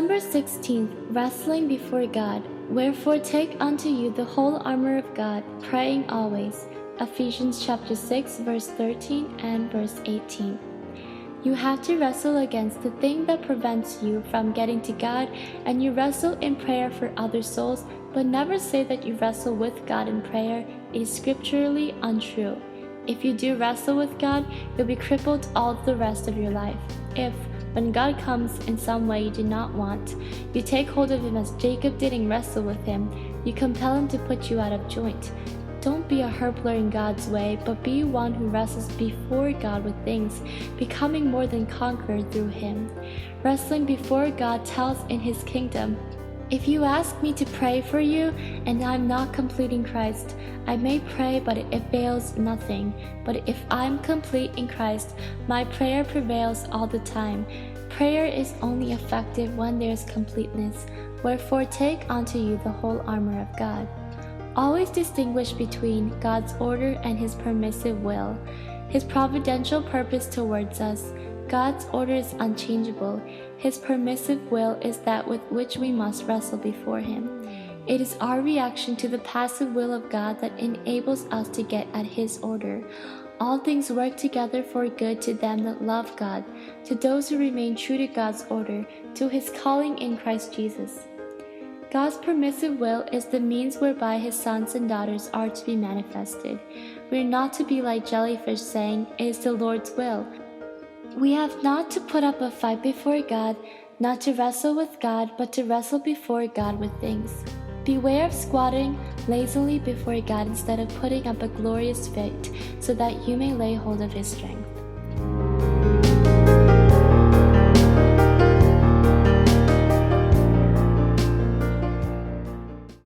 December 16th, wrestling before God. Wherefore take unto you the whole armor of God, praying always. Ephesians chapter 6, verse 13 and verse 18. You have to wrestle against the thing that prevents you from getting to God, and you wrestle in prayer for other souls, but never say that you wrestle with God in prayer. It is scripturally untrue. If you do wrestle with God, you'll be crippled all the rest of your life. If, when God comes in some way you do not want, you take hold of him as Jacob did and wrestle with him, you compel him to put you out of joint. Don't be a hirpler in God's way, but be one who wrestles before God with things, becoming more than conqueror through him. Wrestling before God tells in his kingdom, if you ask me to pray for you, and I am not complete in Christ, I may pray, but it avails nothing. But if I am complete in Christ, my prayer prevails all the time. Prayer is only effective when there is completeness. Wherefore take unto you the whole armor of God. Always distinguish between God's order and his permissive will, his providential purpose towards us. God's order is unchangeable. His permissive will is that with which we must wrestle before him. It is our reaction to the passive will of God that enables us to get at his order. All things work together for good to them that love God, to those who remain true to God's order, to his calling in Christ Jesus. God's permissive will is the means whereby his sons and daughters are to be manifested. We are not to be like jellyfish saying, it is the Lord's will. We have not to put up a fight before God, not to wrestle with God, but to wrestle before God with things. Beware of squatting lazily before God instead of putting up a glorious fight, so that you may lay hold of his strength.